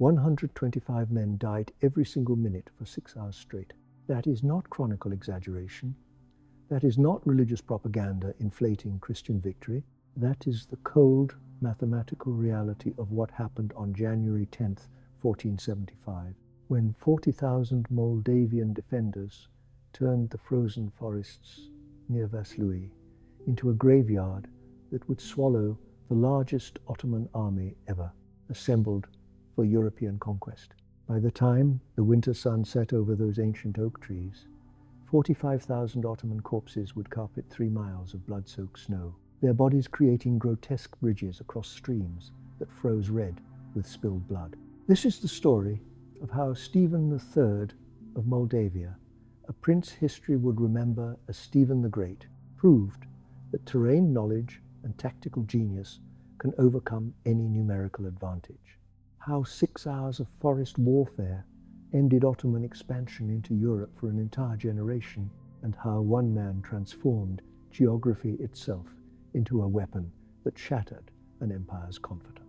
125 men died every single minute for 6 hours straight. That is not chronicle exaggeration. That is not religious propaganda inflating Christian victory. That is the cold mathematical reality of what happened on January 10th, 1475, when 40,000 Moldavian defenders turned the frozen forests near Vaslui into a graveyard that would swallow the largest Ottoman army ever assembled for European conquest. By the time the winter sun set over those ancient oak trees, 45,000 Ottoman corpses would carpet 3 miles of blood-soaked snow, their bodies creating grotesque bridges across streams that froze red with spilled blood. This is the story of how Stephen III of Moldavia, a prince history would remember as Stephen the Great, proved that terrain knowledge and tactical genius can overcome any numerical advantage. How 6 hours of forest warfare ended Ottoman expansion into Europe for an entire generation, and how one man transformed geography itself into a weapon that shattered an empire's confidence.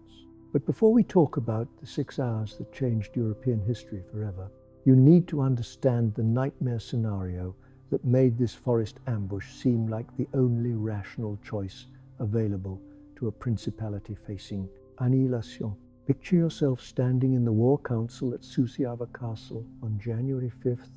But before we talk about the 6 hours that changed European history forever, you need to understand the nightmare scenario that made this forest ambush seem like the only rational choice available to a principality facing annihilation. Picture yourself standing in the war council at Suceava Castle on January 5th,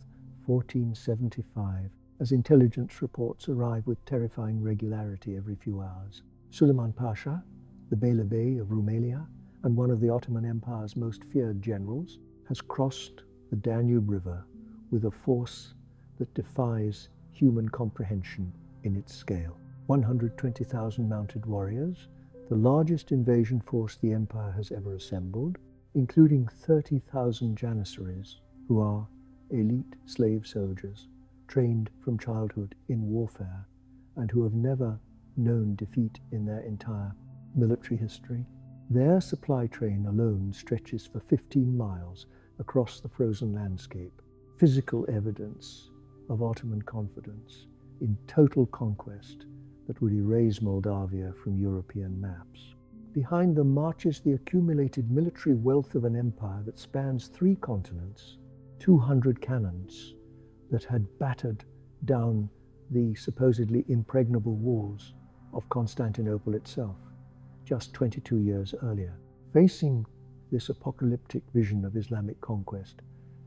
1475, as intelligence reports arrive with terrifying regularity every few hours. Suleiman Pasha, the Beylerbey of Rumelia and one of the Ottoman Empire's most feared generals, has crossed the Danube River with a force that defies human comprehension in its scale. 120,000 mounted warriors, the largest invasion force the empire has ever assembled, including 30,000 janissaries, who are elite slave soldiers trained from childhood in warfare and who have never known defeat in their entire military history. Their supply train alone stretches for 15 miles across the frozen landscape, physical evidence of Ottoman confidence in total conquest that would erase Moldavia from European maps. Behind them marches the accumulated military wealth of an empire that spans 3 continents, 200 cannons that had battered down the supposedly impregnable walls of Constantinople itself just 22 years earlier. Facing this apocalyptic vision of Islamic conquest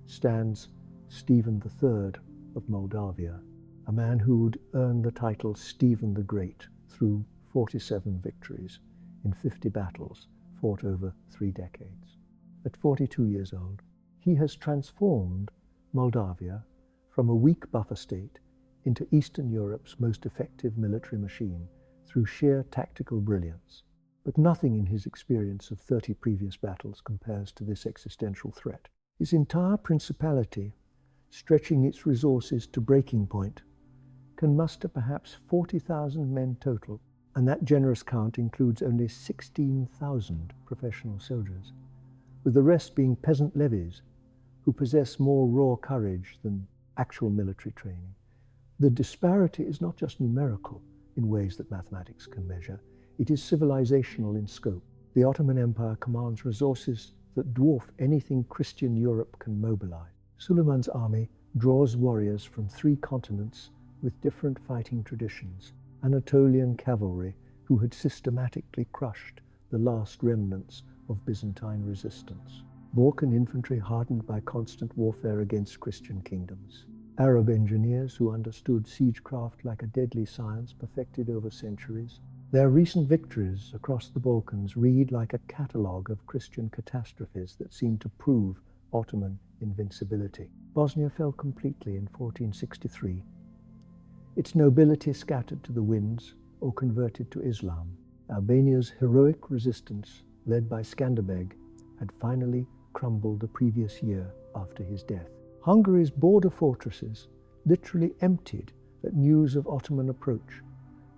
stands Stephen III of Moldavia, a man who would earn the title Stephen the Great through 47 victories in 50 battles fought over 3 decades. At 42 years old, he has transformed Moldavia from a weak buffer state into Eastern Europe's most effective military machine through sheer tactical brilliance. But nothing in his experience of 30 previous battles compares to this existential threat. His entire principality, stretching its resources to breaking point, can muster perhaps 40,000 men total, and that generous count includes only 16,000 professional soldiers, with the rest being peasant levies who possess more raw courage than actual military training. The disparity is not just numerical in ways that mathematics can measure, it is civilizational in scope. The Ottoman Empire commands resources that dwarf anything Christian Europe can mobilize. Suleiman's army draws warriors from 3 continents with different fighting traditions. Anatolian cavalry who had systematically crushed the last remnants of Byzantine resistance. Balkan infantry hardened by constant warfare against Christian kingdoms. Arab engineers who understood siegecraft like a deadly science perfected over centuries. Their recent victories across the Balkans read like a catalogue of Christian catastrophes that seem to prove Ottoman invincibility. Bosnia fell completely in 1463. Its nobility scattered to the winds or converted to Islam. Albania's heroic resistance, led by Skanderbeg, had finally crumbled the previous year after his death. Hungary's border fortresses literally emptied at news of Ottoman approach,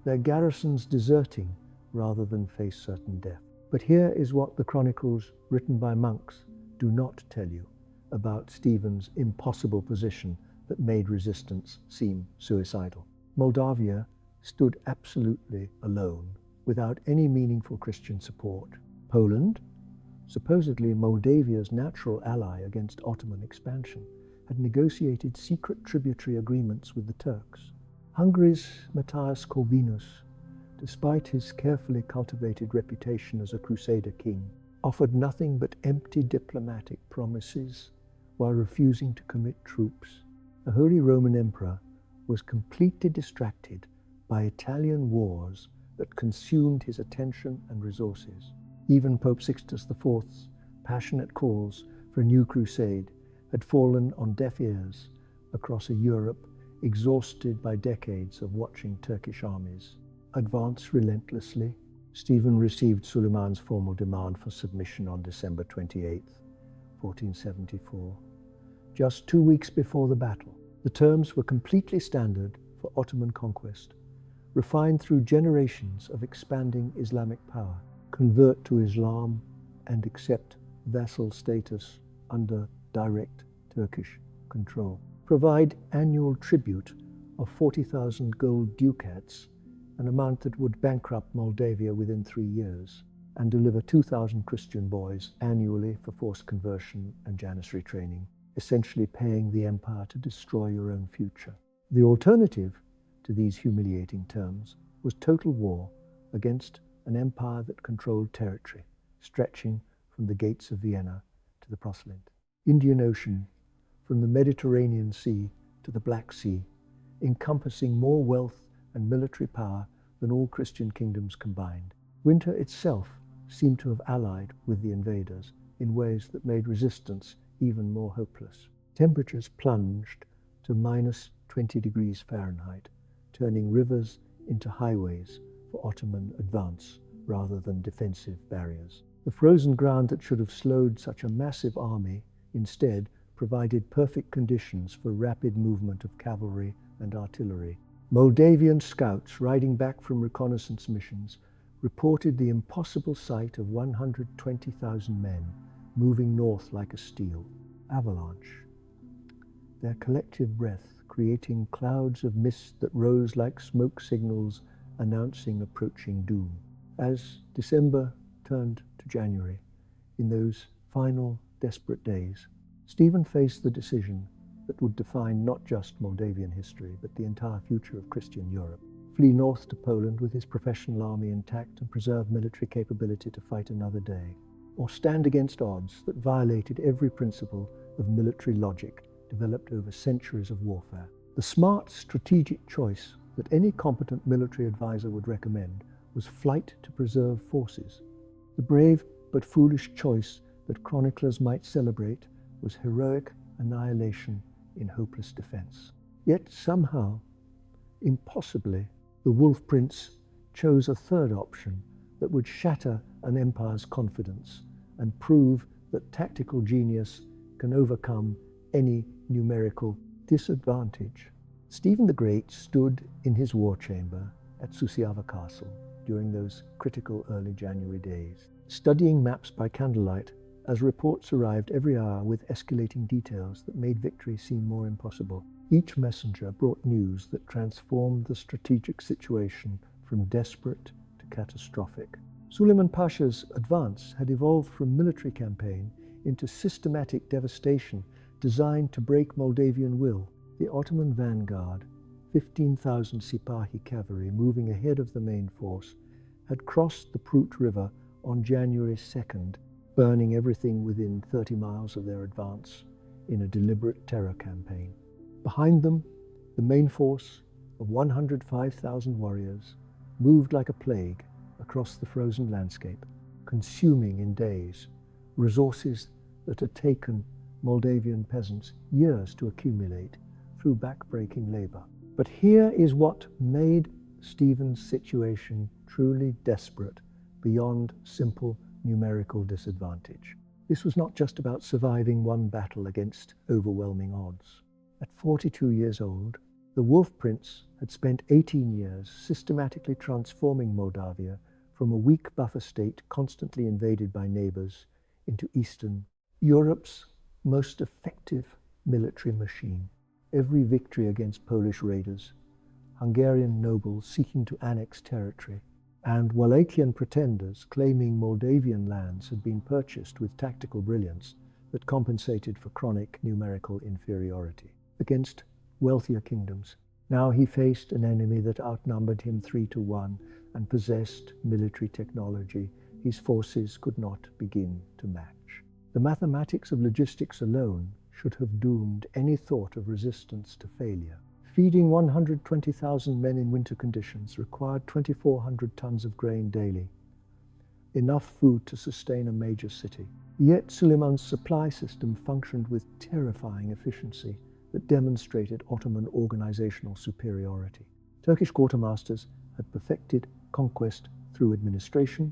their garrisons deserting rather than face certain death. But here is what the chronicles written by monks do not tell you about Stephen's impossible position that made resistance seem suicidal. Moldavia stood absolutely alone, without any meaningful Christian support. Poland, supposedly Moldavia's natural ally against Ottoman expansion, had negotiated secret tributary agreements with the Turks. Hungary's Matthias Corvinus, despite his carefully cultivated reputation as a crusader king, offered nothing but empty diplomatic promises while refusing to commit troops. The Holy Roman Emperor was completely distracted by Italian wars that consumed his attention and resources. Even Pope Sixtus IV's passionate calls for a new crusade had fallen on deaf ears across a Europe exhausted by decades of watching Turkish armies advance relentlessly. Stephen received Suleiman's formal demand for submission on December 28, 1474, just 2 weeks before the battle. The terms were completely standard for Ottoman conquest, refined through generations of expanding Islamic power: convert to Islam and accept vassal status under direct Turkish control. Provide annual tribute of 40,000 gold ducats, an amount that would bankrupt Moldavia within 3 years, and deliver 2,000 Christian boys annually for forced conversion and janissary training, essentially paying the empire to destroy your own future. The alternative to these humiliating terms was total war against an empire that controlled territory, stretching from the gates of Vienna to the Proselyte Indian Ocean, from the Mediterranean Sea to the Black Sea, encompassing more wealth and military power than all Christian kingdoms combined. Winter itself seemed to have allied with the invaders in ways that made resistance even more hopeless. Temperatures plunged to minus 20 degrees Fahrenheit, turning rivers into highways for Ottoman advance rather than defensive barriers. The frozen ground that should have slowed such a massive army instead provided perfect conditions for rapid movement of cavalry and artillery. Moldavian scouts riding back from reconnaissance missions reported the impossible sight of 120,000 men moving north like a steel avalanche, their collective breath creating clouds of mist that rose like smoke signals announcing approaching doom. As December turned to January, in those final desperate days, Stephen faced the decision that would define not just Moldavian history, but the entire future of Christian Europe. Flee north to Poland with his professional army intact and preserve military capability to fight another day, or stand against odds that violated every principle of military logic developed over centuries of warfare. The smart strategic choice that any competent military advisor would recommend was flight to preserve forces. The brave but foolish choice that chroniclers might celebrate was heroic annihilation in hopeless defense. Yet somehow, impossibly, the Wolf Prince chose a third option that would shatter an empire's confidence and prove that tactical genius can overcome any numerical disadvantage. Stephen the Great stood in his war chamber at Suceava Castle during those critical early January days, studying maps by candlelight as reports arrived every hour with escalating details that made victory seem more impossible. Each messenger brought news that transformed the strategic situation from desperate to catastrophic. Suleiman Pasha's advance had evolved from military campaign into systematic devastation designed to break Moldavian will. The Ottoman vanguard, 15,000 Sipahi cavalry moving ahead of the main force, had crossed the Prut River on January 2nd, burning everything within 30 miles of their advance in a deliberate terror campaign. Behind them, the main force of 105,000 warriors moved like a plague across the frozen landscape, consuming in days resources that had taken Moldavian peasants years to accumulate through back-breaking labor. But here is what made Stephen's situation truly desperate beyond simple numerical disadvantage. This was not just about surviving one battle against overwhelming odds. At 42 years old, the Wolf Prince had spent 18 years systematically transforming Moldavia from a weak buffer state constantly invaded by neighbors into Eastern Europe's most effective military machine. Every victory against Polish raiders, Hungarian nobles seeking to annex territory, and Wallachian pretenders claiming Moldavian lands had been purchased with tactical brilliance that compensated for chronic numerical inferiority against wealthier kingdoms. Now he faced an enemy that outnumbered him 3-1 and possessed military technology his forces could not begin to match. The mathematics of logistics alone should have doomed any thought of resistance to failure. Feeding 120,000 men in winter conditions required 2,400 tons of grain daily, enough food to sustain a major city. Yet Suleiman's supply system functioned with terrifying efficiency that demonstrated Ottoman organizational superiority. Turkish quartermasters had perfected conquest through administration,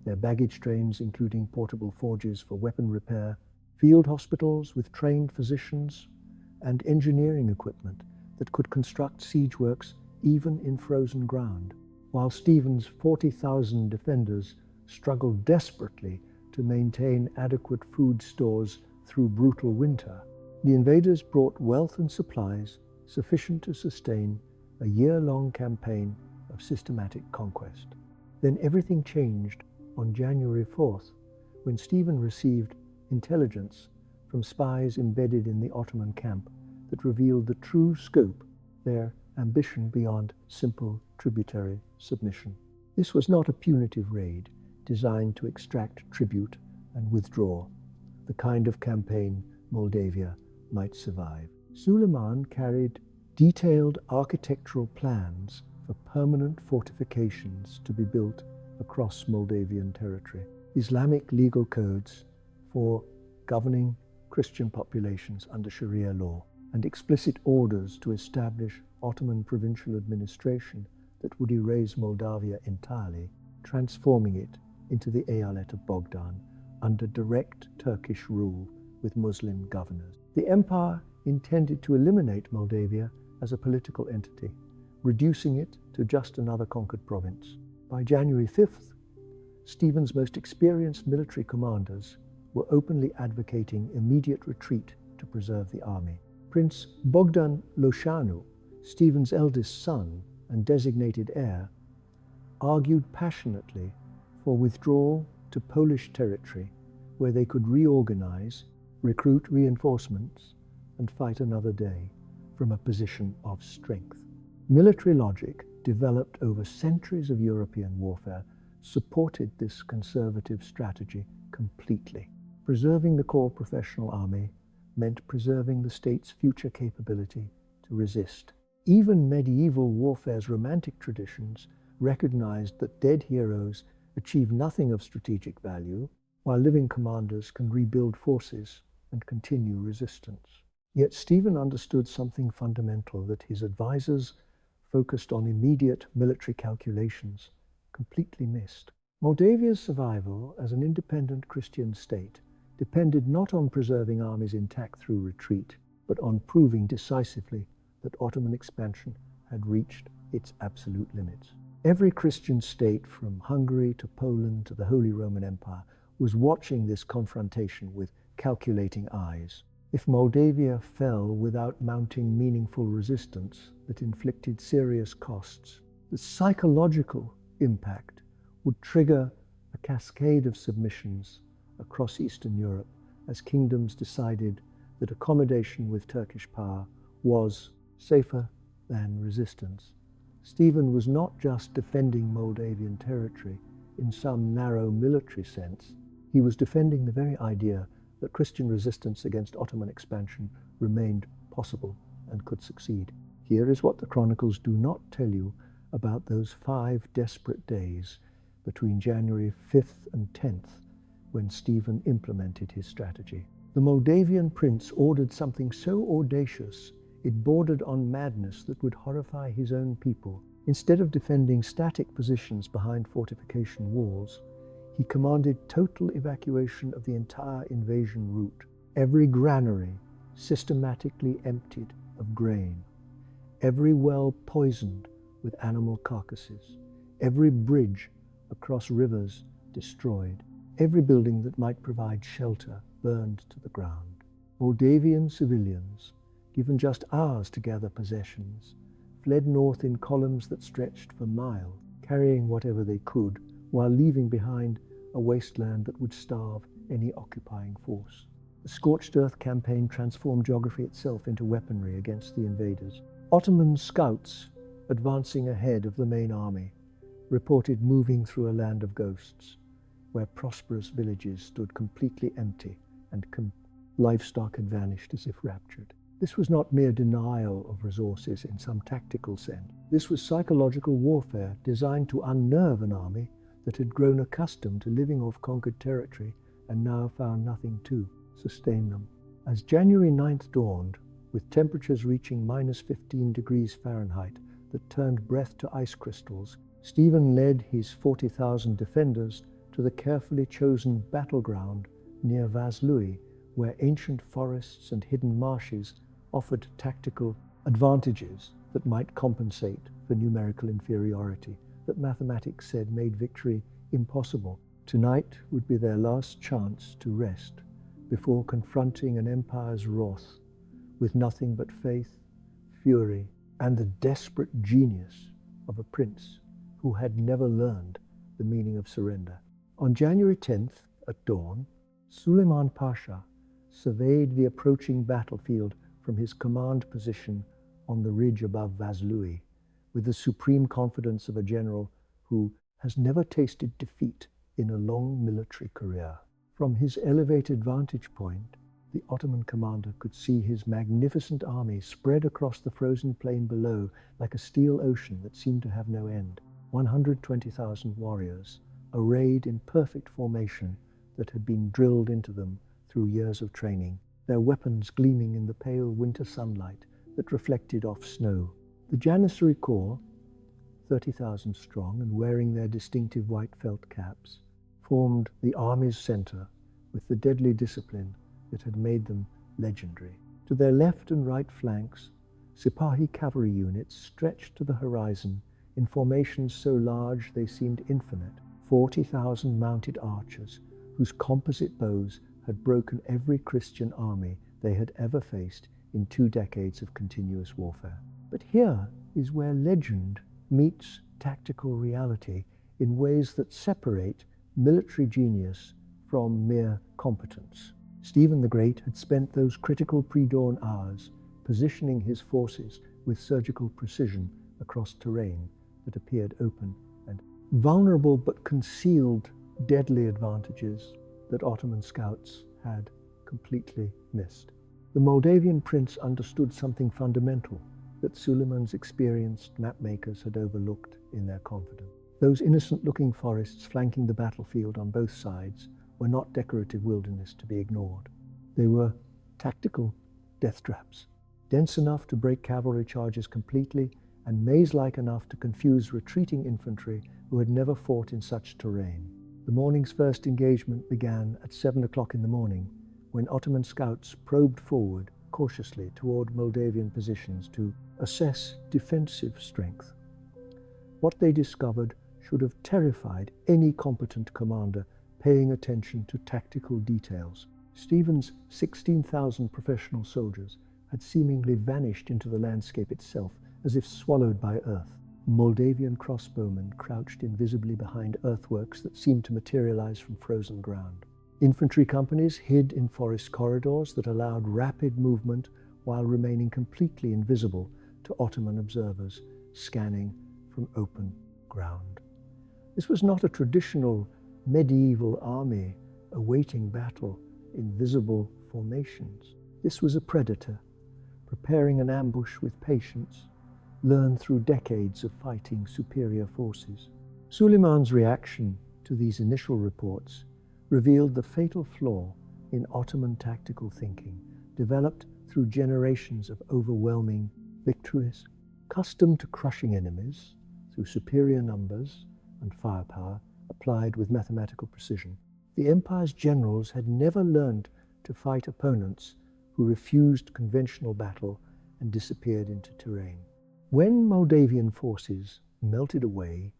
their baggage trains including portable forges for weapon repair, field hospitals with trained physicians, and engineering equipment that could construct siege works even in frozen ground, while Stephen's 40,000 defenders struggled desperately to maintain adequate food stores through brutal winter. The invaders brought wealth and supplies sufficient to sustain a year-long campaign of systematic conquest. Then everything changed on January 4th, when Stephen received intelligence from spies embedded in the Ottoman camp that revealed the true scope, their ambition beyond simple tributary submission. This was not a punitive raid designed to extract tribute and withdraw, the kind of campaign Moldavia might survive. Suleiman carried detailed architectural plans for permanent fortifications to be built across Moldavian territory, Islamic legal codes for governing Christian populations under Sharia law, and explicit orders to establish Ottoman provincial administration that would erase Moldavia entirely, transforming it into the Eyalet of Bogdan under direct Turkish rule with Muslim governors. The empire intended to eliminate Moldavia as a political entity, reducing it to just another conquered province. By January 5th, Stephen's most experienced military commanders were openly advocating immediate retreat to preserve the army. Prince Bogdan Loșanu, Stephen's eldest son and designated heir, argued passionately for withdrawal to Polish territory where they could reorganize, recruit reinforcements, and fight another day from a position of strength. Military logic, developed over centuries of European warfare, supported this conservative strategy completely. Preserving the core professional army meant preserving the state's future capability to resist. Even medieval warfare's romantic traditions recognized that dead heroes achieve nothing of strategic value, while living commanders can rebuild forces and continue resistance. Yet Stephen understood something fundamental that his advisors, focused on immediate military calculations, completely missed. Moldavia's survival as an independent Christian state depended not on preserving armies intact through retreat, but on proving decisively that Ottoman expansion had reached its absolute limits. Every Christian state, from Hungary to Poland to the Holy Roman Empire, was watching this confrontation with calculating eyes. If Moldavia fell without mounting meaningful resistance that inflicted serious costs, the psychological impact would trigger a cascade of submissions across Eastern Europe as kingdoms decided that accommodation with Turkish power was safer than resistance. Stephen was not just defending Moldavian territory in some narrow military sense. He was defending the very idea that Christian resistance against Ottoman expansion remained possible and could succeed. Here is what the chronicles do not tell you about those 5 desperate days between January 5th and 10th, when Stephen implemented his strategy. The Moldavian prince ordered something so audacious it bordered on madness that would horrify his own people. Instead of defending static positions behind fortification walls, he commanded total evacuation of the entire invasion route. Every granary systematically emptied of grain, every well poisoned with animal carcasses, every bridge across rivers destroyed, every building that might provide shelter burned to the ground. Moldavian civilians, given just hours to gather possessions, fled north in columns that stretched for miles, carrying whatever they could, while leaving behind a wasteland that would starve any occupying force. The scorched earth campaign transformed geography itself into weaponry against the invaders. Ottoman scouts, advancing ahead of the main army, reported moving through a land of ghosts, where prosperous villages stood completely empty and livestock had vanished as if raptured. This was not mere denial of resources in some tactical sense. This was psychological warfare designed to unnerve an army that had grown accustomed to living off conquered territory and now found nothing to sustain them. As January 9th dawned, with temperatures reaching -15 degrees Fahrenheit that turned breath to ice crystals, Stephen led his 40,000 defenders to the carefully chosen battleground near Vaslui, where ancient forests and hidden marshes offered tactical advantages that might compensate for numerical inferiority that mathematics said made victory impossible. Tonight would be their last chance to rest before confronting an empire's wrath with nothing but faith, fury, and the desperate genius of a prince who had never learned the meaning of surrender. On January 10th, at dawn, Suleiman Pasha surveyed the approaching battlefield from his command position on the ridge above Vaslui, with the supreme confidence of a general who has never tasted defeat in a long military career. From his elevated vantage point, the Ottoman commander could see his magnificent army spread across the frozen plain below like a steel ocean that seemed to have no end. 120,000 warriors, arrayed in perfect formation that had been drilled into them through years of training, their weapons gleaming in the pale winter sunlight that reflected off snow. The Janissary Corps, 30,000 strong and wearing their distinctive white felt caps, formed the army's center with the deadly discipline that had made them legendary. To their left and right flanks, Sipahi cavalry units stretched to the horizon in formations so large they seemed infinite. 40,000 mounted archers whose composite bows had broken every Christian army they had ever faced in 2 decades of continuous warfare. But here is where legend meets tactical reality in ways that separate military genius from mere competence. Stephen the Great had spent those critical pre-dawn hours positioning his forces with surgical precision across terrain that appeared open and vulnerable but concealed deadly advantages that Ottoman scouts had completely missed. The Moldavian prince understood something fundamental that Suleiman's experienced mapmakers had overlooked in their confidence. Those innocent-looking forests flanking the battlefield on both sides were not decorative wilderness to be ignored. They were tactical death traps, dense enough to break cavalry charges completely and maze-like enough to confuse retreating infantry who had never fought in such terrain. The morning's first engagement began at 7 o'clock in the morning, when Ottoman scouts probed forward cautiously toward Moldavian positions to assess defensive strength. What they discovered should have terrified any competent commander paying attention to tactical details. Stephen's 16,000 professional soldiers had seemingly vanished into the landscape itself, as if swallowed by earth. Moldavian crossbowmen crouched invisibly behind earthworks that seemed to materialize from frozen ground. Infantry companies hid in forest corridors that allowed rapid movement while remaining completely invisible to Ottoman observers scanning from open ground. This was not a traditional medieval army awaiting battle in visible formations. This was a predator, preparing an ambush with patience, learned through decades of fighting superior forces. Suleiman's reaction to these initial reports revealed the fatal flaw in Ottoman tactical thinking, developed through generations of overwhelming victories. Accustomed to crushing enemies through superior numbers and firepower applied with mathematical precision, the empire's generals had never learned to fight opponents who refused conventional battle and disappeared into terrain. When Moldavian forces melted away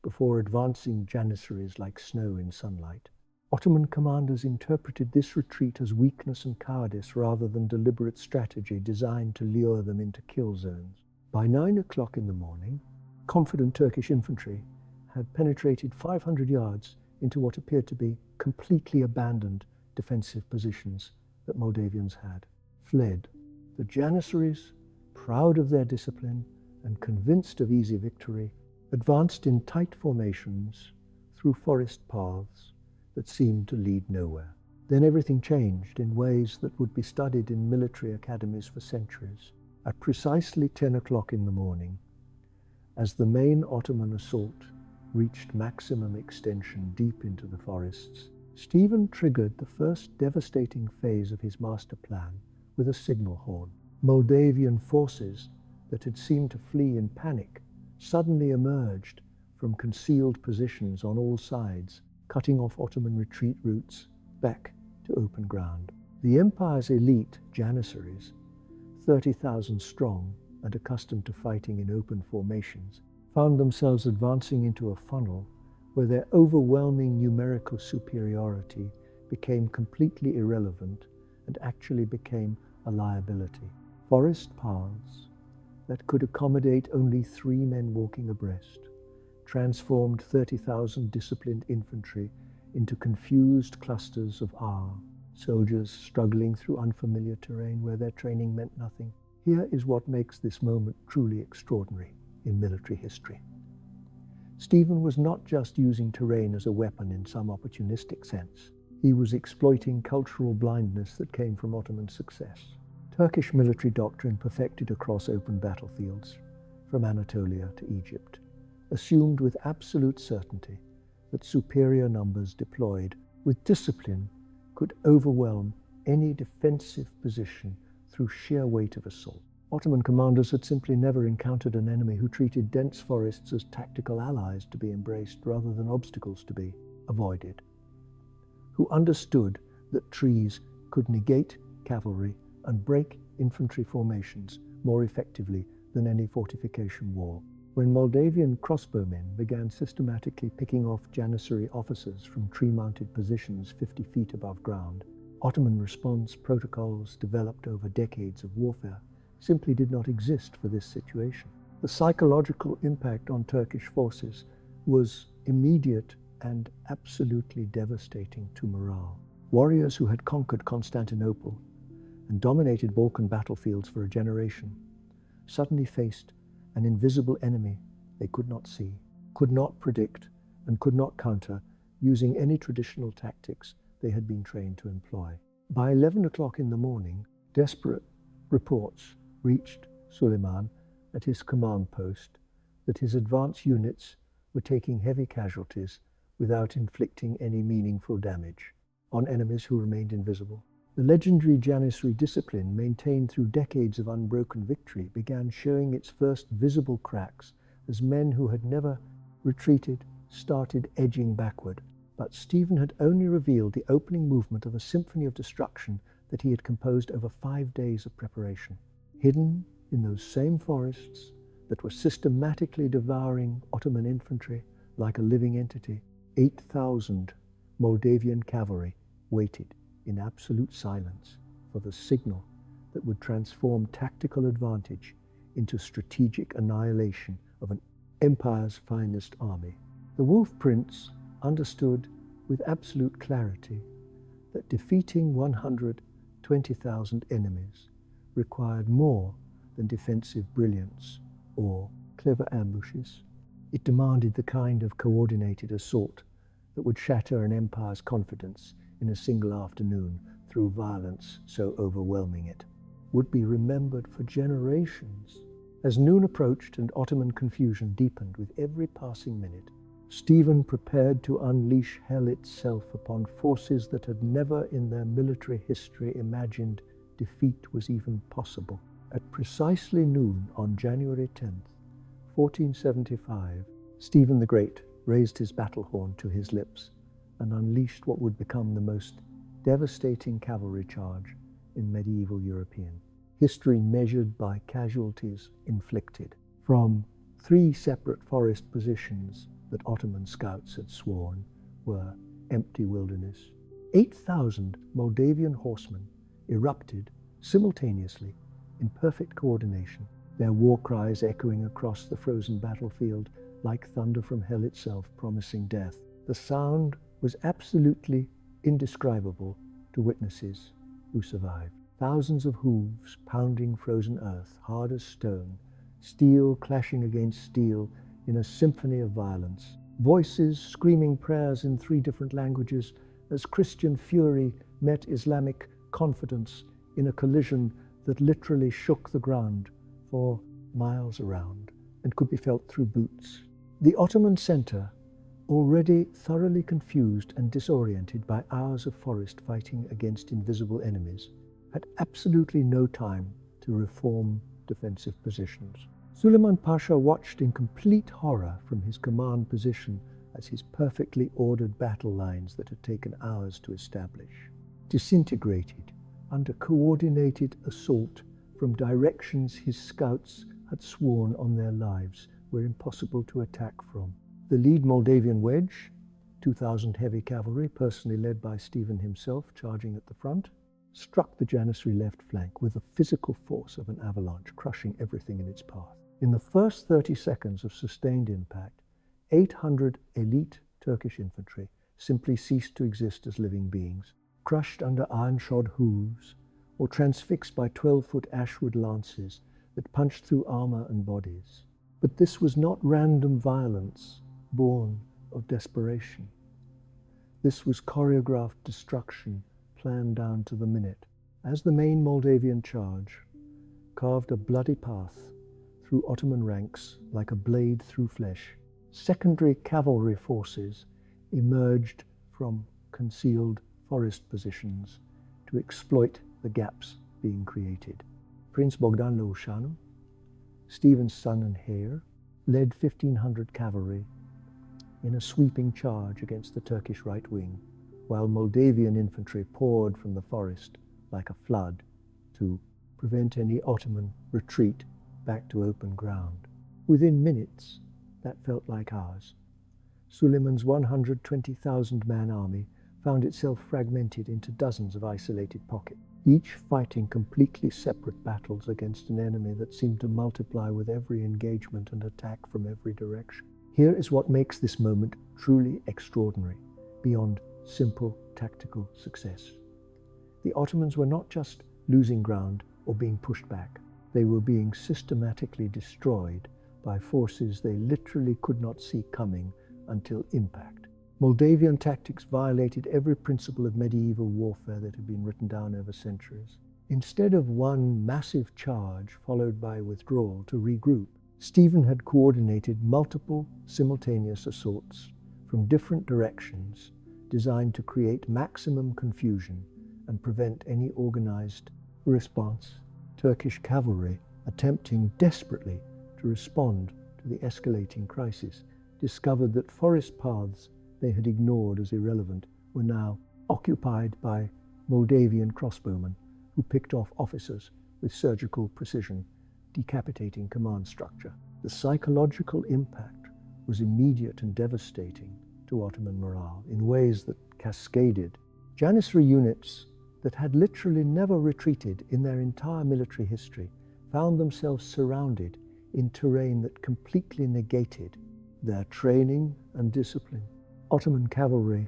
before advancing janissaries like snow in sunlight, Ottoman commanders interpreted this retreat as weakness and cowardice rather than deliberate strategy designed to lure them into kill zones. By 9 o'clock in the morning, confident Turkish infantry had penetrated 500 yards into what appeared to be completely abandoned defensive positions that Moldavians had, fled. The Janissaries, proud of their discipline and convinced of easy victory, advanced in tight formations through forest paths that seemed to lead nowhere. Then everything changed in ways that would be studied in military academies for centuries. At precisely 10 o'clock in the morning, as the main Ottoman assault reached maximum extension deep into the forests, Stephen triggered the first devastating phase of his master plan with a signal horn. Moldavian forces that had seemed to flee in panic suddenly emerged from concealed positions on all sides, cutting off Ottoman retreat routes back to open ground. The empire's elite Janissaries, 30,000 strong and accustomed to fighting in open formations, found themselves advancing into a funnel where their overwhelming numerical superiority became completely irrelevant and actually became a liability. Forest paths that could accommodate only 3 men walking abreast transformed 30,000 disciplined infantry into confused clusters of soldiers struggling through unfamiliar terrain where their training meant nothing. Here is what makes this moment truly extraordinary in military history. Stephen was not just using terrain as a weapon in some opportunistic sense. He was exploiting cultural blindness that came from Ottoman success. Turkish military doctrine perfected across open battlefields, from Anatolia to Egypt, assumed with absolute certainty that superior numbers deployed with discipline could overwhelm any defensive position through sheer weight of assault. Ottoman commanders had simply never encountered an enemy who treated dense forests as tactical allies to be embraced rather than obstacles to be avoided, who understood that trees could negate cavalry and break infantry formations more effectively than any fortification wall. When Moldavian crossbowmen began systematically picking off Janissary officers from tree-mounted positions 50 feet above ground, Ottoman response protocols developed over decades of warfare simply did not exist for this situation. The psychological impact on Turkish forces was immediate and absolutely devastating to morale. Warriors who had conquered Constantinople and dominated Balkan battlefields for a generation suddenly faced an invisible enemy they could not see, could not predict, and could not counter using any traditional tactics they had been trained to employ. By 11 o'clock in the morning, desperate reports reached Suleiman at his command post that his advance units were taking heavy casualties without inflicting any meaningful damage on enemies who remained invisible. The legendary Janissary discipline, maintained through decades of unbroken victory, began showing its first visible cracks as men who had never retreated started edging backward. But Stephen had only revealed the opening movement of a symphony of destruction that he had composed over 5 days of preparation. Hidden in those same forests that were systematically devouring Ottoman infantry like a living entity, 8,000 Moldavian cavalry waited in absolute silence for the signal that would transform tactical advantage into strategic annihilation of an empire's finest army. The Wolf Prince understood with absolute clarity that defeating 120,000 enemies required more than defensive brilliance or clever ambushes. It demanded the kind of coordinated assault that would shatter an empire's confidence in a single afternoon through violence so overwhelming it would be remembered for generations. As noon approached and Ottoman confusion deepened with every passing minute, Stephen prepared to unleash hell itself upon forces that had never in their military history imagined defeat was even possible. At precisely noon on January 10th, 1475, Stephen the Great raised his battle horn to his lips and unleashed what would become the most devastating cavalry charge in medieval European history, measured by casualties inflicted from 3 separate forest positions that Ottoman scouts had sworn were empty wilderness. 8,000 Moldavian horsemen erupted simultaneously in perfect coordination, their war cries echoing across the frozen battlefield like thunder from hell itself, promising death. The sound was absolutely indescribable to witnesses who survived. Thousands of hooves pounding frozen earth, hard as stone, steel clashing against steel in a symphony of violence. Voices screaming prayers in 3 different languages as Christian fury met Islamic confidence in a collision that literally shook the ground for miles around and could be felt through boots. The Ottoman center, already thoroughly confused and disoriented by hours of forest fighting against invisible enemies, had absolutely no time to reform defensive positions. Suleiman Pasha watched in complete horror from his command position as his perfectly ordered battle lines that had taken hours to establish disintegrated under coordinated assault from directions his scouts had sworn on their lives were impossible to attack from. The lead Moldavian wedge, 2,000 heavy cavalry, personally led by Stephen himself, charging at the front, struck the Janissary left flank with the physical force of an avalanche, crushing everything in its path. In the first 30 seconds of sustained impact, 800 elite Turkish infantry simply ceased to exist as living beings, crushed under iron-shod hooves or transfixed by 12-foot ashwood lances that punched through armor and bodies. But this was not random violence born of desperation. This was choreographed destruction planned down to the minute. As the main Moldavian charge carved a bloody path through Ottoman ranks like a blade through flesh, secondary cavalry forces emerged from concealed forest positions to exploit the gaps being created. Prince Bogdan Lăușanu, Stephen's son and heir, led 1,500 cavalry in a sweeping charge against the Turkish right wing, while Moldavian infantry poured from the forest like a flood to prevent any Ottoman retreat back to open ground. Within minutes, that felt like hours, Suleiman's 120,000-man army found itself fragmented into dozens of isolated pockets, each fighting completely separate battles against an enemy that seemed to multiply with every engagement and attack from every direction. Here is what makes this moment truly extraordinary, beyond simple tactical success. The Ottomans were not just losing ground or being pushed back. They were being systematically destroyed by forces they literally could not see coming until impact. Moldavian tactics violated every principle of medieval warfare that had been written down over centuries. Instead of one massive charge followed by withdrawal to regroup, Stephen had coordinated multiple simultaneous assaults from different directions designed to create maximum confusion and prevent any organized response. Turkish cavalry, attempting desperately to respond to the escalating crisis, discovered that forest paths they had ignored as irrelevant were now occupied by Moldavian crossbowmen who picked off officers with surgical precision, decapitating command structure. The psychological impact was immediate and devastating to Ottoman morale in ways that cascaded. Janissary units that had literally never retreated in their entire military history found themselves surrounded in terrain that completely negated their training and discipline. Ottoman cavalry,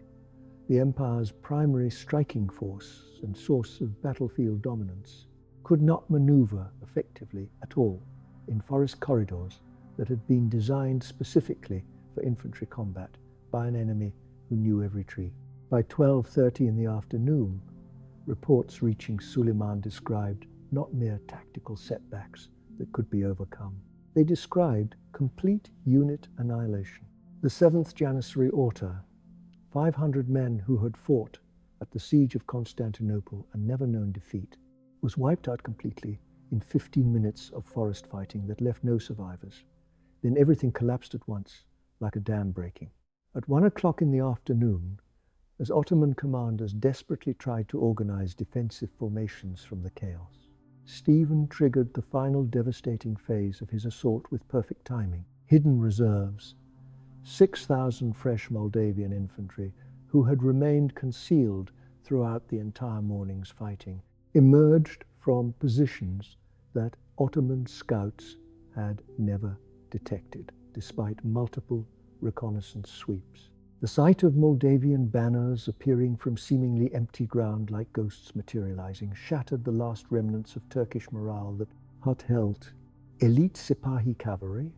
the empire's primary striking force and source of battlefield dominance, could not maneuver effectively at all in forest corridors that had been designed specifically for infantry combat by an enemy who knew every tree. By 12:30 in the afternoon, reports reaching Suleiman described not mere tactical setbacks that could be overcome. They described complete unit annihilation. The 7th Janissary Orta, 500 men who had fought at the siege of Constantinople and never known defeat, was wiped out completely in 15 minutes of forest fighting that left no survivors. Then everything collapsed at once, like a dam breaking. At 1 o'clock in the afternoon, as Ottoman commanders desperately tried to organize defensive formations from the chaos, Stephen triggered the final devastating phase of his assault with perfect timing. Hidden reserves, 6,000 fresh Moldavian infantry who had remained concealed throughout the entire morning's fighting, emerged from positions that Ottoman scouts had never detected. despite multiple reconnaissance sweeps. The sight of Moldavian banners appearing from seemingly empty ground like ghosts materializing shattered the last remnants of Turkish morale that upheld elite Sipahi cavalry,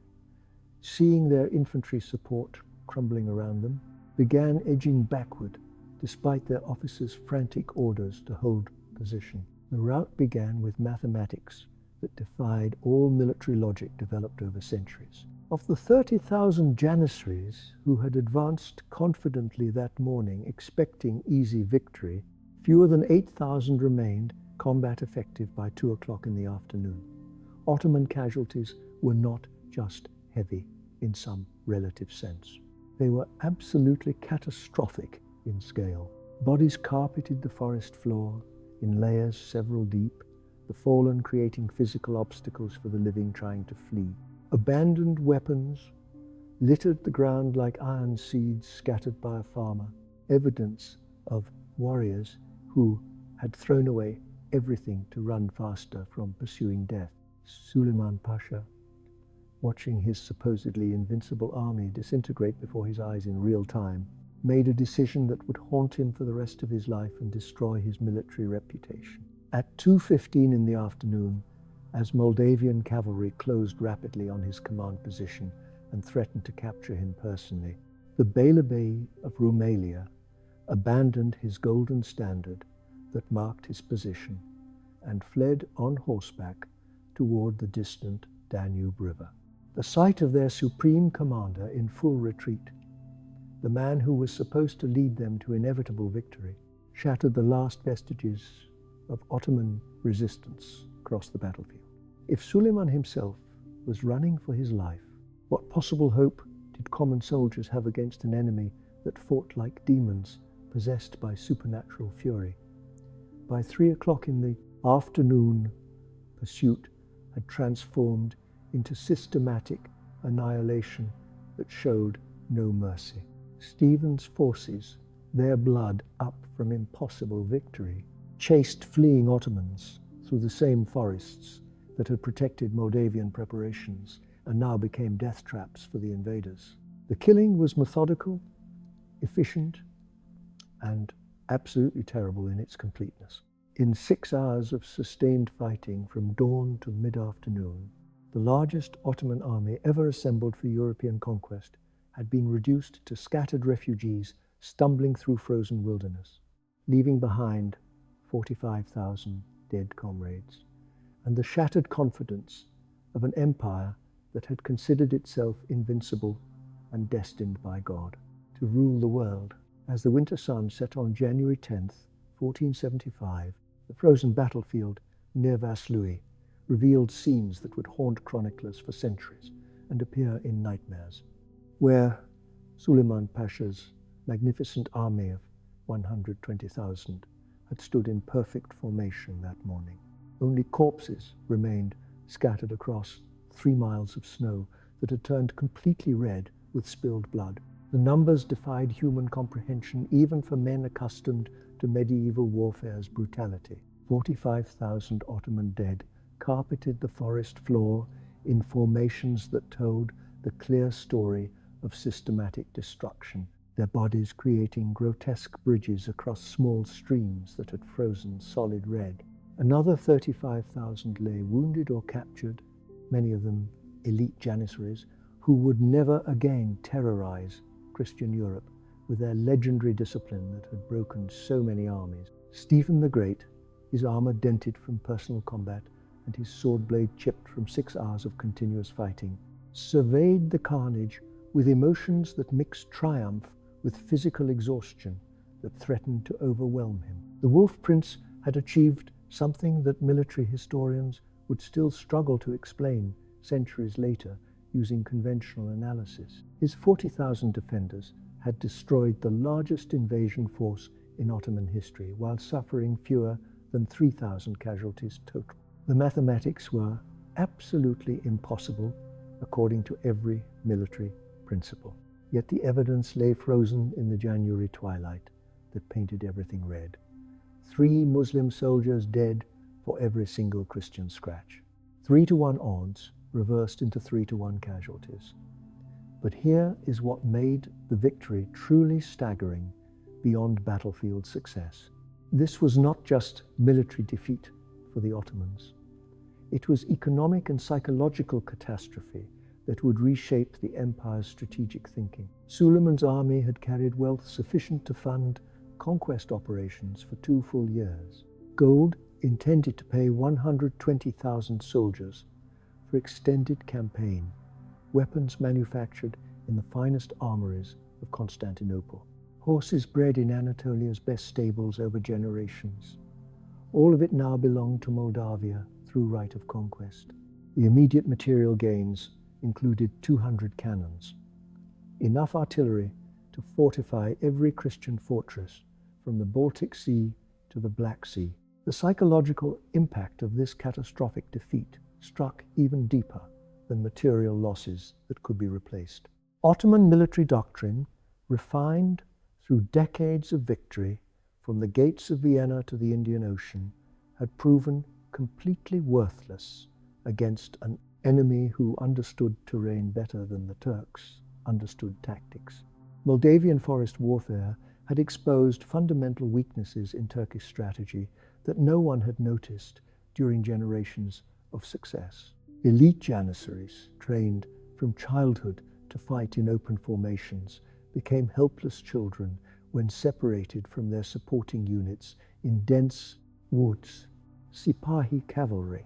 seeing their infantry support crumbling around them, began edging backward despite their officers' frantic orders to hold position. The rout began with mathematics that defied all military logic developed over centuries. Of the 30,000 Janissaries who had advanced confidently that morning, expecting easy victory, fewer than 8,000 remained combat effective by 2 o'clock in the afternoon. Ottoman casualties were not just heavy in some relative sense. They were absolutely catastrophic in scale. Bodies carpeted the forest floor in layers several deep, the fallen creating physical obstacles for the living trying to flee. Abandoned weapons littered the ground like iron seeds scattered by a farmer, evidence of warriors who had thrown away everything to run faster from pursuing death. Suleiman Pasha, watching his supposedly invincible army disintegrate before his eyes in real time, made a decision that would haunt him for the rest of his life and destroy his military reputation. At 2:15 in the afternoon, as Moldavian cavalry closed rapidly on his command position and threatened to capture him personally, the Beylerbey of Rumelia abandoned his golden standard that marked his position and fled on horseback toward the distant Danube River. The sight of their supreme commander in full retreat, the man who was supposed to lead them to inevitable victory, shattered the last vestiges of Ottoman resistance across the battlefield. If Suleiman himself was running for his life, what possible hope did common soldiers have against an enemy that fought like demons, possessed by supernatural fury? By 3 o'clock in the afternoon, pursuit had transformed into systematic annihilation that showed no mercy. Stephen's forces, their blood up from impossible victory, chased fleeing Ottomans through the same forests that had protected Moldavian preparations and now became death traps for the invaders. The killing was methodical, efficient, and absolutely terrible in its completeness. In 6 hours of sustained fighting from dawn to mid-afternoon, the largest Ottoman army ever assembled for European conquest had been reduced to scattered refugees stumbling through frozen wilderness, leaving behind 45,000 dead comrades, and the shattered confidence of an empire that had considered itself invincible and destined by God to rule the world. As the winter sun set on January 10th, 1475, the frozen battlefield near Vaslui revealed scenes that would haunt chroniclers for centuries and appear in nightmares, where Suleiman Pasha's magnificent army of 120,000 had stood in perfect formation that morning. Only corpses remained scattered across 3 miles of snow that had turned completely red with spilled blood. The numbers defied human comprehension, even for men accustomed to medieval warfare's brutality. 45,000 Ottoman dead carpeted the forest floor in formations that told the clear story of systematic destruction, their bodies creating grotesque bridges across small streams that had frozen solid red. Another 35,000 lay wounded or captured, many of them elite Janissaries, who would never again terrorize Christian Europe with their legendary discipline that had broken so many armies. Stephen the Great, his armor dented from personal combat and his sword blade chipped from 6 hours of continuous fighting, surveyed the carnage with emotions that mixed triumph with physical exhaustion that threatened to overwhelm him. The Wolf Prince had achieved something that military historians would still struggle to explain centuries later using conventional analysis. His 40,000 defenders had destroyed the largest invasion force in Ottoman history while suffering fewer than 3,000 casualties total. The mathematics were absolutely impossible according to every military principle. Yet the evidence lay frozen in the January twilight that painted everything red. 3 Muslim soldiers dead for every single Christian scratch. 3-to-1 odds reversed into 3-to-1 casualties. But here is what made the victory truly staggering beyond battlefield success. This was not just military defeat for the Ottomans. It was economic and psychological catastrophe that would reshape the empire's strategic thinking. Suleiman's army had carried wealth sufficient to fund conquest operations for 2 full years. Gold intended to pay 120,000 soldiers for extended campaign, weapons manufactured in the finest armories of Constantinople, horses bred in Anatolia's best stables over generations. All of it now belonged to Moldavia through right of conquest. The immediate material gains included 200 cannons, enough artillery to fortify every Christian fortress from the Baltic Sea to the Black Sea. The psychological impact of this catastrophic defeat struck even deeper than material losses that could be replaced. Ottoman military doctrine, refined through decades of victory from the gates of Vienna to the Indian Ocean, had proven completely worthless against an enemy who understood terrain better than the Turks understood tactics. Moldavian forest warfare had exposed fundamental weaknesses in Turkish strategy that no one had noticed during generations of success. Elite janissaries, trained from childhood to fight in open formations, became helpless children when separated from their supporting units in dense woods. Sipahi cavalry,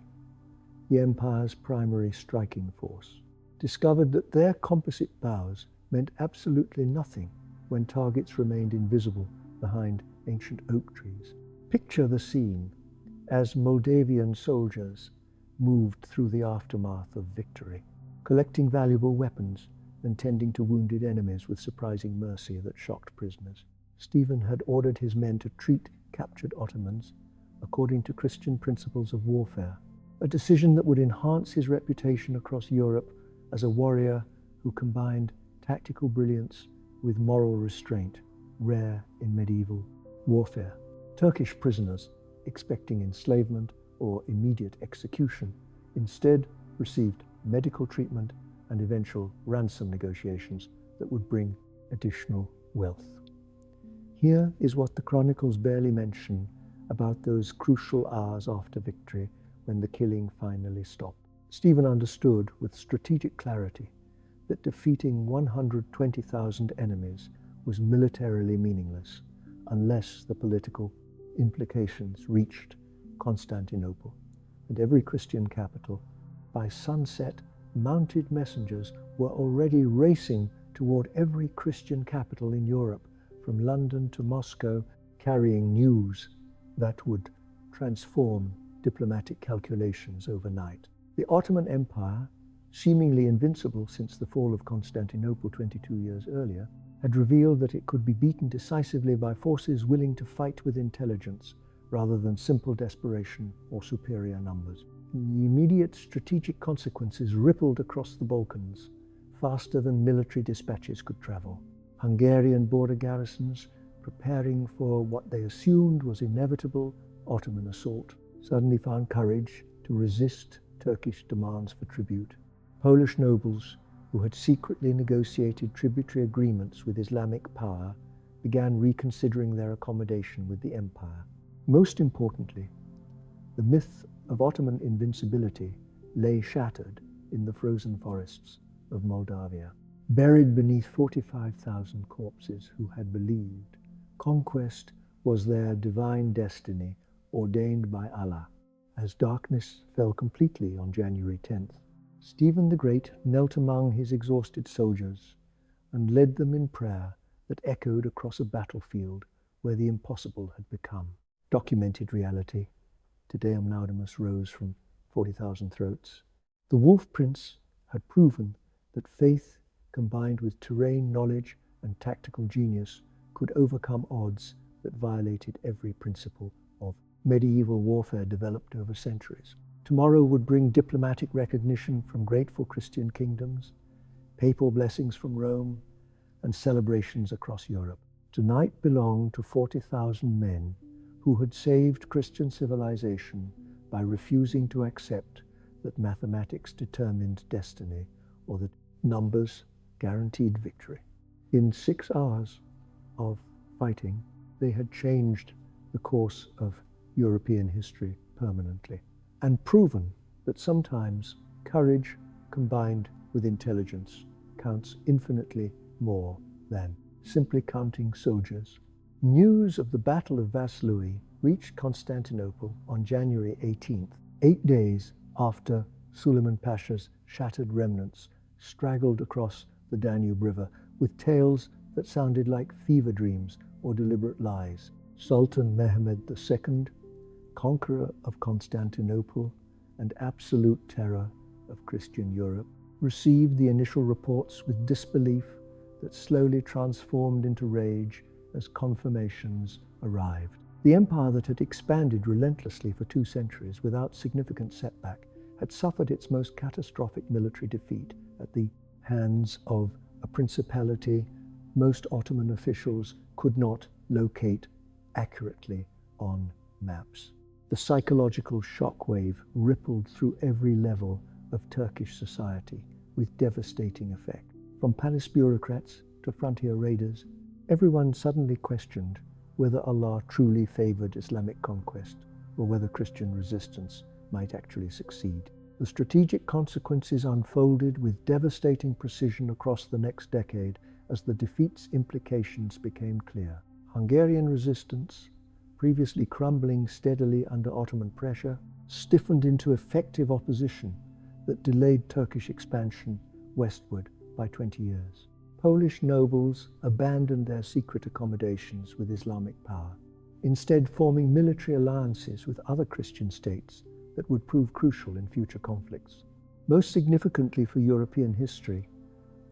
the empire's primary striking force, discovered that their composite bows meant absolutely nothing when targets remained invisible behind ancient oak trees. Picture the scene as Moldavian soldiers moved through the aftermath of victory, collecting valuable weapons and tending to wounded enemies with surprising mercy that shocked prisoners. Stephen had ordered his men to treat captured Ottomans according to Christian principles of warfare, a decision that would enhance his reputation across Europe as a warrior who combined tactical brilliance with moral restraint, rare in medieval warfare. Turkish prisoners, expecting enslavement or immediate execution, instead received medical treatment and eventual ransom negotiations that would bring additional wealth. Here is what the chronicles barely mention about those crucial hours after victory when the killing finally stopped. Stephen understood with strategic clarity that defeating 120,000 enemies was militarily meaningless unless the political implications reached Constantinople and every Christian capital. By sunset, mounted messengers were already racing toward every Christian capital in Europe, from London to Moscow, carrying news that would transform diplomatic calculations overnight. The Ottoman Empire, seemingly invincible since the fall of Constantinople 22 years earlier, had revealed that it could be beaten decisively by forces willing to fight with intelligence rather than simple desperation or superior numbers. The immediate strategic consequences rippled across the Balkans faster than military dispatches could travel. Hungarian border garrisons, preparing for what they assumed was inevitable Ottoman assault, suddenly found courage to resist Turkish demands for tribute. Polish nobles, who had secretly negotiated tributary agreements with Islamic power, began reconsidering their accommodation with the empire. Most importantly, the myth of Ottoman invincibility lay shattered in the frozen forests of Moldavia, buried beneath 45,000 corpses who had believed conquest was their divine destiny ordained by Allah. As darkness fell completely on January 10th, Stephen the Great knelt among his exhausted soldiers and led them in prayer that echoed across a battlefield where the impossible had become documented reality. Te Deum Laudamus rose from 40,000 throats. The Wolf Prince had proven that faith combined with terrain knowledge and tactical genius could overcome odds that violated every principle of medieval warfare developed over centuries. Tomorrow would bring diplomatic recognition from grateful Christian kingdoms, papal blessings from Rome, and celebrations across Europe. Tonight belonged to 40,000 men who had saved Christian civilization by refusing to accept that mathematics determined destiny or that numbers guaranteed victory. In 6 hours of fighting, they had changed the course of European history permanently and proven that sometimes courage combined with intelligence counts infinitely more than simply counting soldiers. News of the Battle of Vaslui reached Constantinople on January 18th, 8 days after Suleiman Pasha's shattered remnants straggled across the Danube River with tales that sounded like fever dreams or deliberate lies. Sultan Mehmed II, conqueror of Constantinople and absolute terror of Christian Europe, received the initial reports with disbelief that slowly transformed into rage as confirmations arrived. The empire that had expanded relentlessly for 2 centuries without significant setback had suffered its most catastrophic military defeat at the hands of a principality most Ottoman officials could not locate accurately on maps. The psychological shockwave rippled through every level of Turkish society with devastating effect. From palace bureaucrats to frontier raiders, everyone suddenly questioned whether Allah truly favored Islamic conquest or whether Christian resistance might actually succeed. The strategic consequences unfolded with devastating precision across the next decade as the defeat's implications became clear. Hungarian resistance, previously crumbling steadily under Ottoman pressure, stiffened into effective opposition that delayed Turkish expansion westward by 20 years. Polish nobles abandoned their secret accommodations with Islamic power, instead forming military alliances with other Christian states that would prove crucial in future conflicts. Most significantly for European history,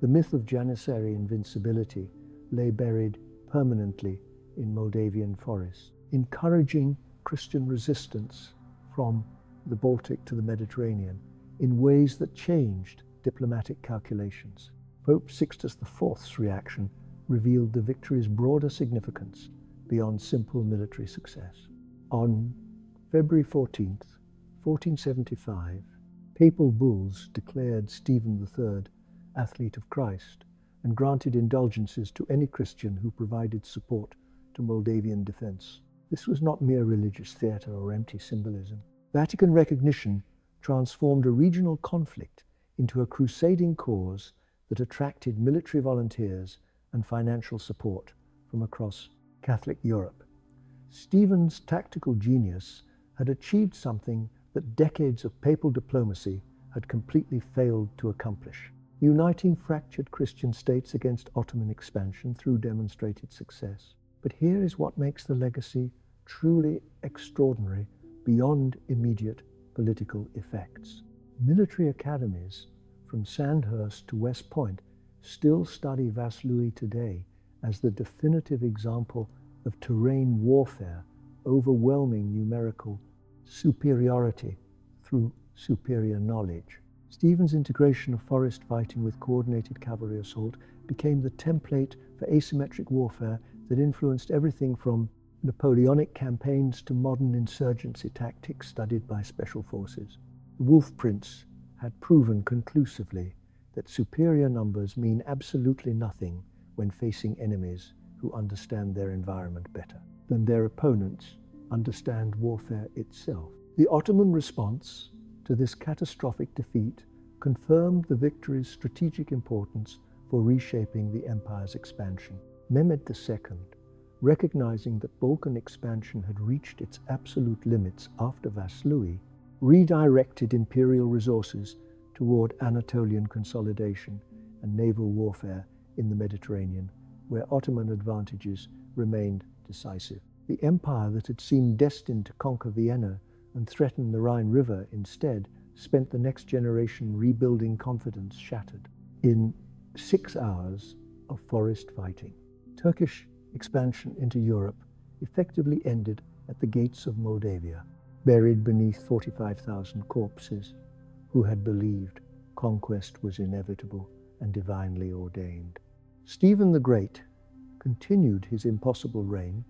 the myth of Janissary invincibility lay buried permanently in Moldavian forests, encouraging Christian resistance from the Baltic to the Mediterranean in ways that changed diplomatic calculations. Pope Sixtus IV's reaction revealed the victory's broader significance beyond simple military success. On February 14th, 1475, papal bulls declared Stephen III athlete of Christ and granted indulgences to any Christian who provided support to Moldavian defense. This was not mere religious theater or empty symbolism. Vatican recognition transformed a regional conflict into a crusading cause that attracted military volunteers and financial support from across Catholic Europe. Stephen's tactical genius had achieved something that decades of papal diplomacy had completely failed to accomplish, uniting fractured Christian states against Ottoman expansion through demonstrated success. But here is what makes the legacy truly extraordinary beyond immediate political effects. Military academies from Sandhurst to West Point still study Vaslui today as the definitive example of terrain warfare, overwhelming numerical superiority through superior knowledge. Stephen's integration of forest fighting with coordinated cavalry assault became the template for asymmetric warfare that influenced everything from Napoleonic campaigns to modern insurgency tactics studied by special forces. The Wolf Prince had proven conclusively that superior numbers mean absolutely nothing when facing enemies who understand their environment better than their opponents understand warfare itself. The Ottoman response to this catastrophic defeat confirmed the victory's strategic importance for reshaping the empire's expansion. Mehmed II, recognizing that Balkan expansion had reached its absolute limits after Vaslui, redirected imperial resources toward Anatolian consolidation and naval warfare in the Mediterranean, where Ottoman advantages remained decisive. The empire that had seemed destined to conquer Vienna and threaten the Rhine River instead spent the next generation rebuilding confidence shattered. In 6 hours of forest fighting, Turkish expansion into Europe effectively ended at the gates of Moldavia, buried beneath 45,000 corpses who had believed conquest was inevitable and divinely ordained. Stephen the Great continued his impossible reign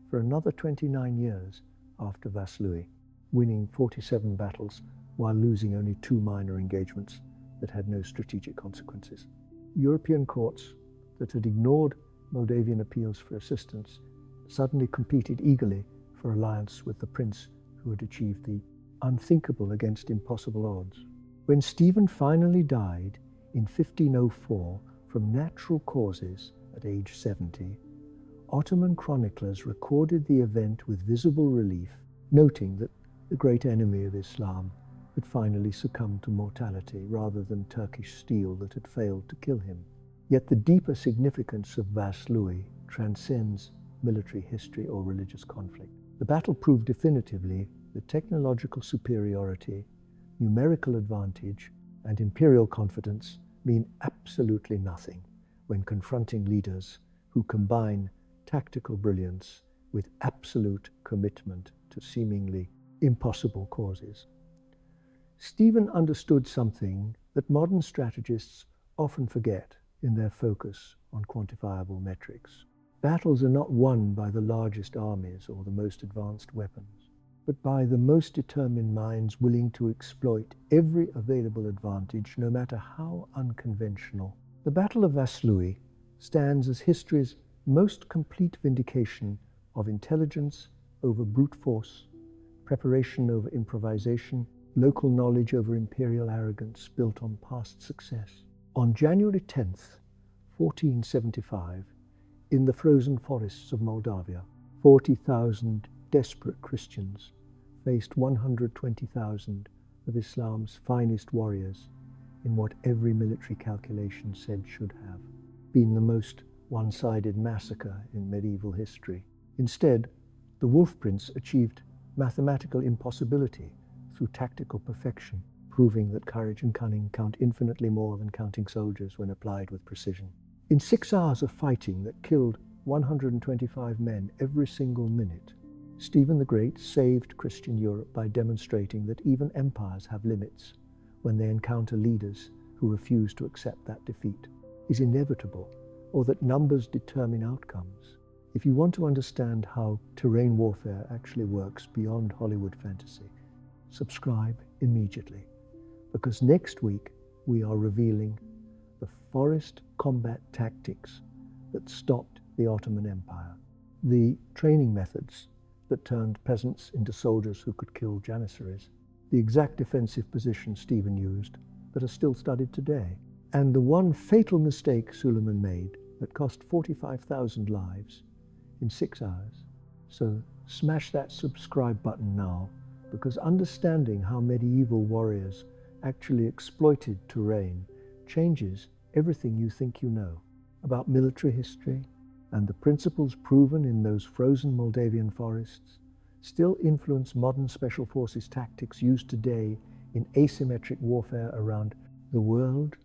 for another 29 years after Vaslui, winning 47 battles while losing only 2 minor engagements that had no strategic consequences. European courts that had ignored Moldavian appeals for assistance suddenly competed eagerly for alliance with the prince who had achieved the unthinkable against impossible odds. When Stephen finally died in 1504 from natural causes at age 70, Ottoman chroniclers recorded the event with visible relief, noting that the great enemy of Islam had finally succumbed to mortality rather than Turkish steel that had failed to kill him. Yet the deeper significance of Vaslui transcends military history or religious conflict. The battle proved definitively that technological superiority, numerical advantage, and imperial confidence mean absolutely nothing when confronting leaders who combine tactical brilliance with absolute commitment to seemingly impossible causes. Stephen understood something that modern strategists often forget in their focus on quantifiable metrics. Battles are not won by the largest armies or the most advanced weapons, but by the most determined minds willing to exploit every available advantage, no matter how unconventional. The Battle of Vaslui stands as history's most complete vindication of intelligence over brute force, preparation over improvisation, local knowledge over imperial arrogance built on past success. On January 10th, 1475, in the frozen forests of Moldavia, 40,000 desperate Christians faced 120,000 of Islam's finest warriors in what every military calculation said should have been the most one-sided massacre in medieval history. Instead, the Wolf Prince achieved mathematical impossibility through tactical perfection, proving that courage and cunning count infinitely more than counting soldiers when applied with precision. In 6 hours of fighting that killed 125 men every single minute, Stephen the Great saved Christian Europe by demonstrating that even empires have limits when they encounter leaders who refuse to accept that defeat is inevitable, or that numbers determine outcomes. If you want to understand how terrain warfare actually works beyond Hollywood fantasy, subscribe immediately, because next week we are revealing the forest combat tactics that stopped the Ottoman Empire, the training methods that turned peasants into soldiers who could kill janissaries, the exact defensive position Stephen used that are still studied today, and the one fatal mistake Suleiman made that cost 45,000 lives in 6 hours. So smash that subscribe button now, because understanding how medieval warriors actually exploited terrain changes everything you think you know about military history, and the principles proven in those frozen Moldavian forests still influence modern special forces tactics used today in asymmetric warfare around the world